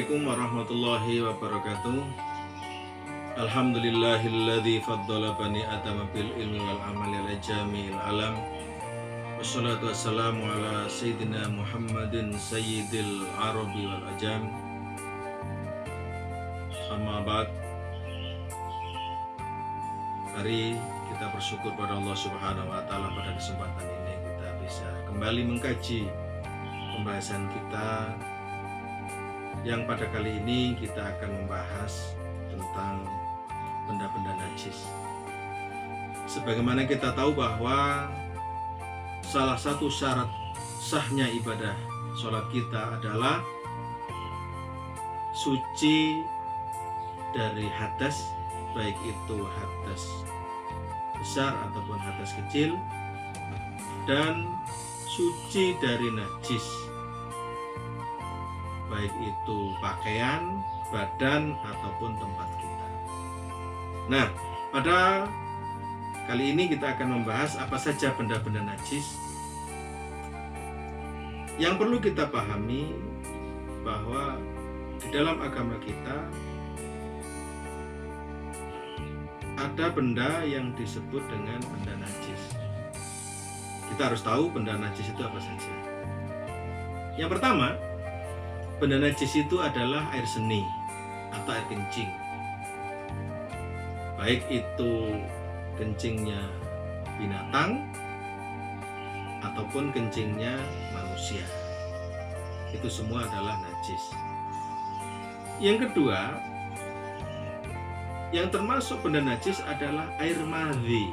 Assalamualaikum warahmatullahi wabarakatuh. Alhamdulillahilladzi faddala bani adama bil ilmi wal amali ala jami'il alam. Wassalatu wassalamu ala sayyidina Muhammadin sayyidil arabi wal ajam. Amma ba'd. Mari kita bersyukur pada Allah Subhanahu wa taala pada kesempatan ini kita bisa kembali mengkaji pembahasan kita yang pada kali ini kita akan membahas tentang benda-benda najis. Sebagaimana kita tahu bahwa salah satu syarat sahnya ibadah sholat kita adalah suci dari hadas, baik itu hadas besar ataupun hadas kecil, dan suci dari najis, baik itu pakaian, badan, ataupun tempat kita. Nah, pada kali ini kita akan membahas apa saja benda-benda najis. Yang perlu kita pahami bahwa di dalam agama kita ada benda yang disebut dengan benda najis. Kita harus tahu benda najis itu apa saja. Yang pertama, benda najis itu adalah air seni atau air kencing. Baik itu kencingnya binatang ataupun kencingnya manusia. Itu semua adalah najis. Yang kedua, yang termasuk benda najis adalah air madhi.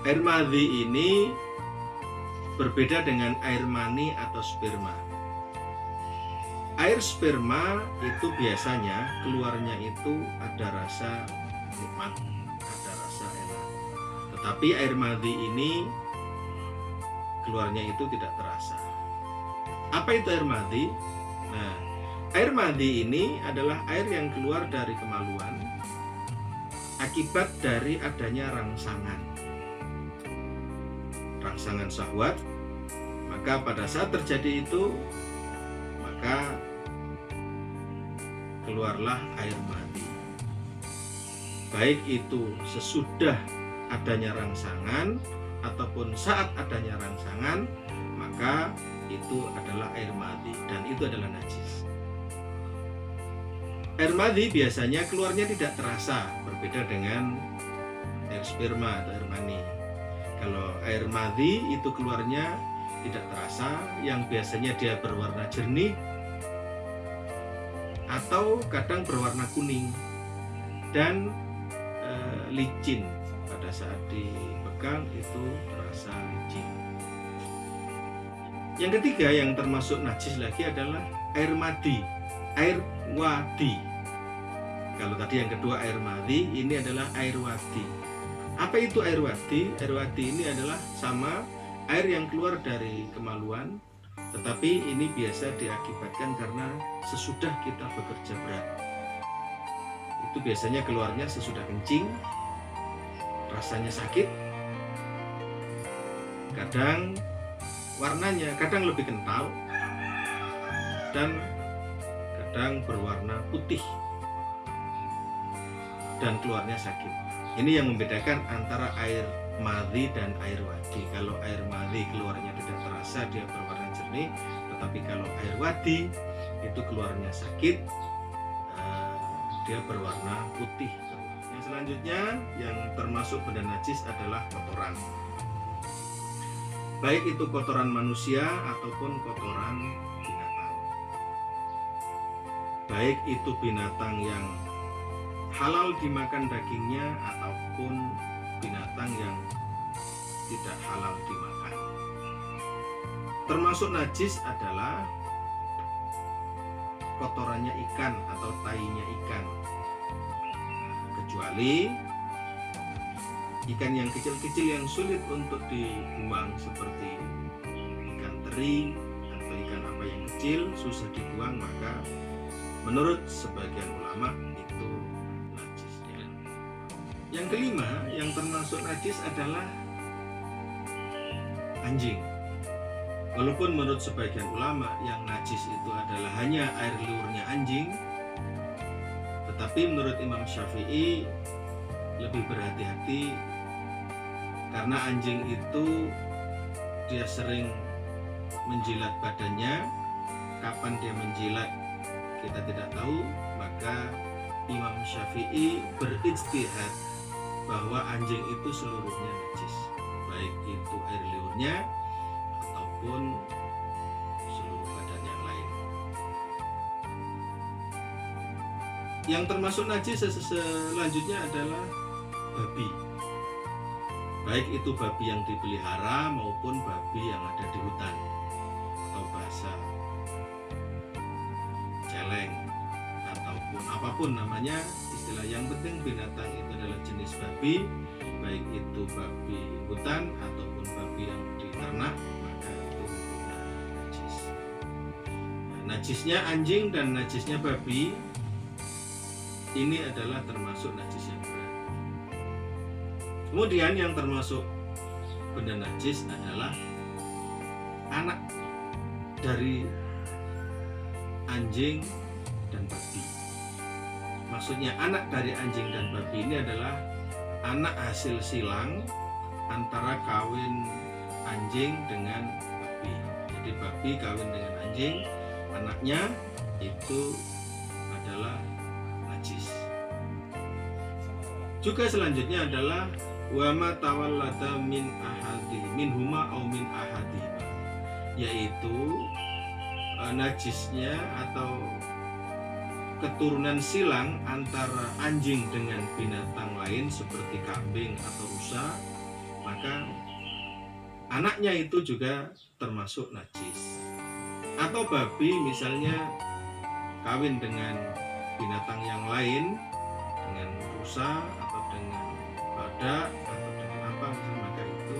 Air madhi ini berbeda dengan air mani atau sperma. Air sperma itu biasanya keluarnya itu ada rasa nikmat, ada rasa enak. Tetapi air madhi ini keluarnya itu tidak terasa. Apa itu air madhi? Nah, air madhi ini adalah air yang keluar dari kemaluan akibat dari adanya rangsangan syahwat. Maka pada saat terjadi itu, maka keluarlah air madhi. Baik itu sesudah adanya rangsangan ataupun saat adanya rangsangan, maka itu adalah air madhi dan itu adalah najis. Air madhi biasanya keluarnya tidak terasa, berbeda dengan air sperma atau air mani. Kalau air madhi itu keluarnya tidak terasa, yang biasanya dia berwarna jernih atau kadang berwarna kuning dan licin. Pada saat dipegang itu terasa licin. Yang ketiga yang termasuk najis lagi adalah air madi, air wadi. Kalau tadi yang kedua air madhi, ini adalah air wadi. Apa itu air wadi? Air wadi ini adalah sama air yang keluar dari kemaluan, tetapi ini biasa diakibatkan karena sesudah kita bekerja berat. Itu biasanya keluarnya sesudah kencing, rasanya sakit, kadang warnanya kadang lebih kental dan kadang berwarna putih dan keluarnya sakit. Ini yang membedakan antara air madhi dan air wadi. Kalau air madhi keluarnya tidak terasa, dia berwarna jernih, tetapi kalau air wadi itu keluarnya sakit, dia berwarna putih. Yang selanjutnya yang termasuk benda najis adalah kotoran. Baik itu kotoran manusia ataupun kotoran binatang. Baik itu binatang yang halal dimakan dagingnya ataupun binatang yang tidak halal dimakan. Termasuk najis adalah kotorannya ikan atau tainya ikan, kecuali ikan yang kecil-kecil yang sulit untuk dibuang seperti ikan teri atau ikan apa yang kecil susah dibuang, maka menurut sebagian ulama itu najisnya. Yang kelima yang termasuk najis adalah anjing. Walaupun menurut sebagian ulama yang najis itu adalah hanya air liurnya anjing, tetapi menurut Imam Syafi'i lebih berhati-hati karena anjing itu dia sering menjilat badannya. Kapan dia menjilat kita tidak tahu, maka Imam Syafi'i berijtihad bahwa anjing itu seluruhnya najis, baik itu air liurnya ataupun seluruh badan yang lain. Yang termasuk najis selanjutnya adalah babi, baik itu babi yang dipelihara maupun babi yang ada di hutan atau bahasa celeng ataupun apapun namanya, istilah yang penting binatang itu adalah jenis babi, baik itu babi hutan ataupun babi yang di ternak, maka itu najis. Nah, najisnya anjing dan najisnya babi ini adalah termasuk najis yang berat. Kemudian yang termasuk benda najis adalah anak dari anjing dan babi. Maksudnya anak dari anjing dan babi ini adalah anak hasil silang antara kawin anjing dengan babi. Jadi babi kawin dengan anjing, anaknya itu adalah najis. Juga selanjutnya adalah wama tawallada min ahadi minhuma au min ahadi, yaitu najisnya atau keturunan silang antara anjing dengan binatang lain seperti kambing atau rusa, maka anaknya itu juga termasuk najis. Atau babi misalnya kawin dengan binatang yang lain, dengan rusa atau dengan badak atau dengan apa, maka itu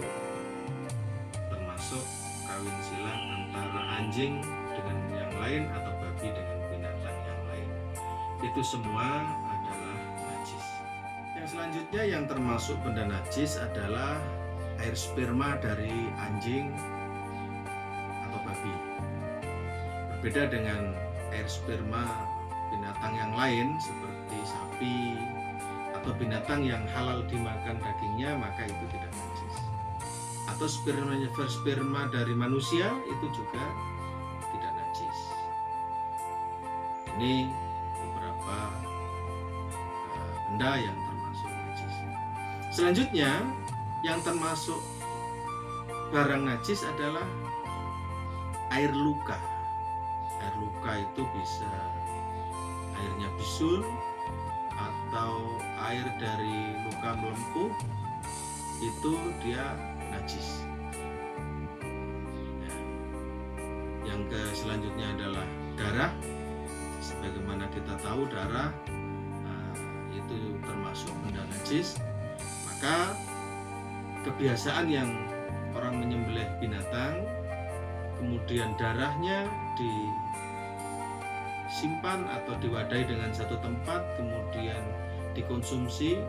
termasuk kawin silang antara anjing dengan yang lain atau babi dengan binatang yang lain. Itu semua adalah najis. Yang selanjutnya yang termasuk benda najis adalah air sperma dari anjing atau babi. Berbeda dengan air sperma binatang yang lain seperti sapi atau binatang yang halal dimakan dagingnya, maka itu tidak najis. Atau sperma dari manusia itu juga tidak najis. Ini beberapa benda yang termasuk najis. Selanjutnya yang termasuk barang najis adalah air luka. Air luka itu bisa airnya bisul atau air dari luka melempuh, itu dia najis. Yang selanjutnya adalah darah. Sebagaimana kita tahu darah itu termasuk benda najis. Maka kebiasaan yang orang menyembelih binatang, kemudian darahnya disimpan atau diwadahi dengan satu tempat, kemudian dikonsumsi,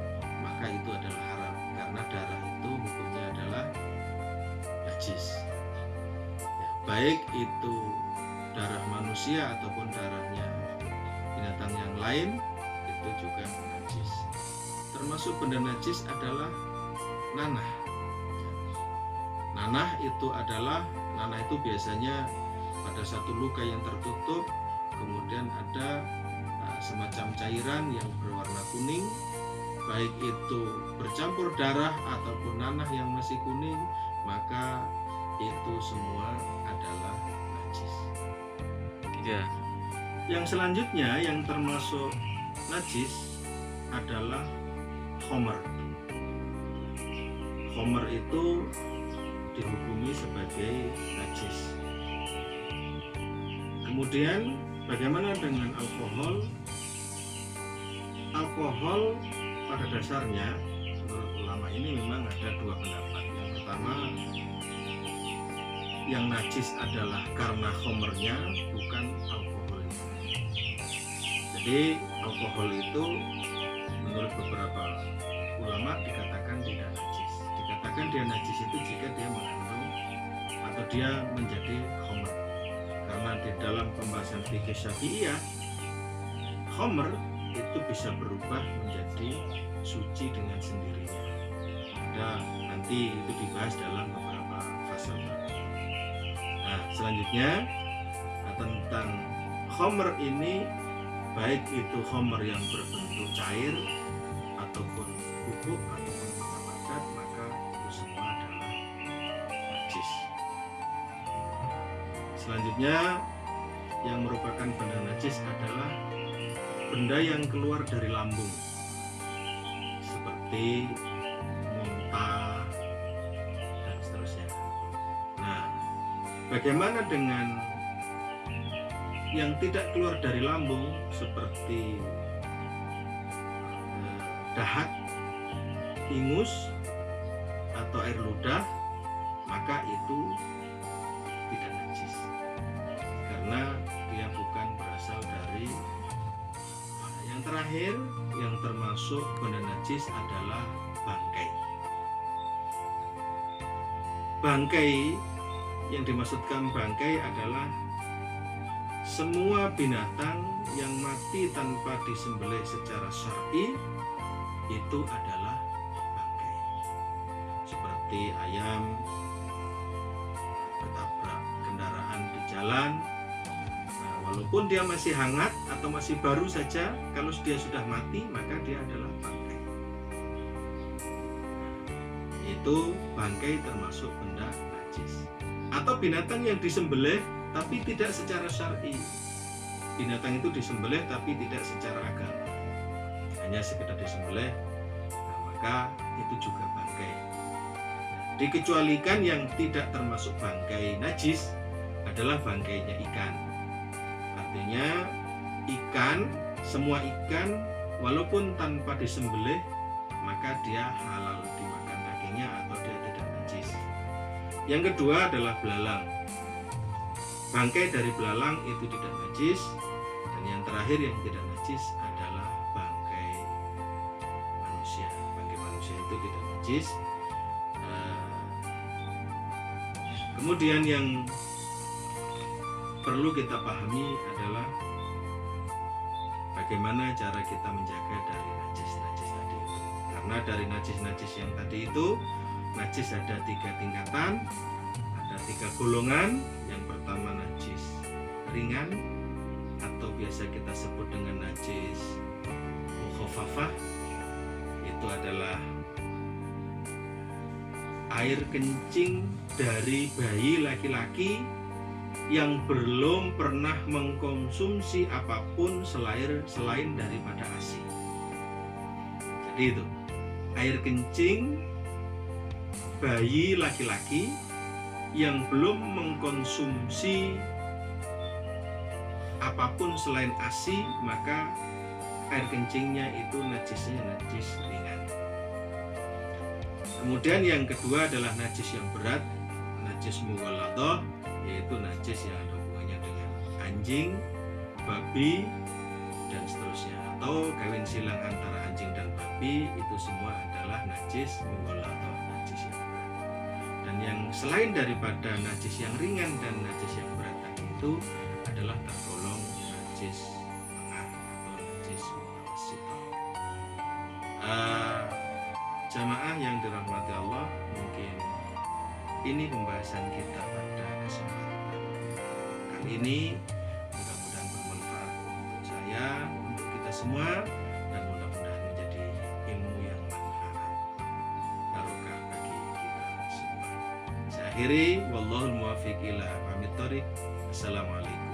maka itu adalah haram, karena darah itu hukumnya adalah najis. Ya, baik itu darah manusia ataupun darahnya binatang yang lain, itu juga najis. Termasuk benda najis adalah nanah. Nanah itu biasanya pada satu luka yang tertutup, kemudian ada semacam cairan yang berwarna kuning, baik itu bercampur darah ataupun nanah yang masih kuning, maka itu semua adalah najis. Ya. Yang selanjutnya yang termasuk najis adalah khomer. Khomer itu dihukumi sebagai najis. Kemudian bagaimana dengan alkohol? Alkohol pada dasarnya menurut ulama ini memang ada dua pendapat. Yang pertama, yang najis adalah karena khomernya, bukan alkoholnya. Jadi alkohol itu menurut beberapa ulama dikatakan tidak najis. Dikatakan dia najis itu jika dia mengandung atau atau dia menjadi khamr. Karena di dalam pembahasan fikih Syafi'iyah, khamr itu bisa berubah menjadi suci dengan sendirinya. Nanti itu dibahas dalam beberapa pasal. Nah, selanjutnya tentang khamr ini, baik itu khamr yang berbentuk cair ataupun bubuk ataupun benda padat, maka itu semua adalah najis. Selanjutnya yang merupakan benda najis adalah benda yang keluar dari lambung, seperti muntah dan seterusnya. Nah, bagaimana dengan yang tidak keluar dari lambung seperti dahak, ingus, atau air ludah? Maka itu tidak najis karena dia bukan berasal dari. Yang terakhir yang termasuk benda najis adalah bangkai. Bangkai, yang dimaksudkan bangkai adalah semua binatang yang mati tanpa disembelih secara syar'i itu adalah bangkai. Seperti ayam ketabrak kendaraan di jalan, nah, walaupun dia masih hangat atau masih baru saja, kalau dia sudah mati maka dia adalah bangkai. Itu bangkai termasuk benda najis. Atau binatang yang disembelih tapi tidak secara syar'i. Binatang itu disembelih tapi tidak secara agama, hanya sekedar disembelih, nah, maka itu juga bangkai. Dikecualikan yang tidak termasuk bangkai najis adalah bangkainya ikan. Artinya ikan, semua ikan walaupun tanpa disembelih maka dia halal dimakan dagingnya atau dia tidak najis. Yang kedua adalah belalang. Bangkai dari belalang itu tidak najis. Dan yang terakhir yang tidak najis adalah bangkai manusia. Bangkai manusia itu tidak najis. Kemudian yang perlu kita pahami adalah bagaimana cara kita menjaga dari najis-najis tadi itu. Karena dari najis-najis yang tadi itu, najis ada 3 tingkatan, ada 3 golongan. Yang pertama najis ringan atau biasa kita sebut dengan najis mukhafafah. Itu adalah air kencing dari bayi laki-laki yang belum pernah mengkonsumsi apapun selain daripada ASI. Jadi itu air kencing bayi laki-laki yang belum mengkonsumsi apapun selain ASI, maka air kencingnya itu najisnya najis ringan. Kemudian yang kedua adalah najis yang berat, najis mughalladah, yaitu najis yang ada hubungannya dengan anjing, babi, dan seterusnya, atau kawin silang antara anjing dan babi. Itu semua adalah najis mughalladah, najis yang berat. Dan yang selain daripada najis yang ringan dan najis yang berat tadi itu adalah tergolong najis tengah atau najis mutawassithah. Jamaah yang dirahmati Allah, mungkin ini pembahasan kita pada kesempatan kali ini. Mudah-mudahan bermanfaat untuk saya, untuk kita semua, dan mudah-mudahan menjadi ilmu yang manfaat, barokah bagi kita semua. Saya akhiri, wallahul muwaffiq ila aqwamit thoriq. Assalamualaikum.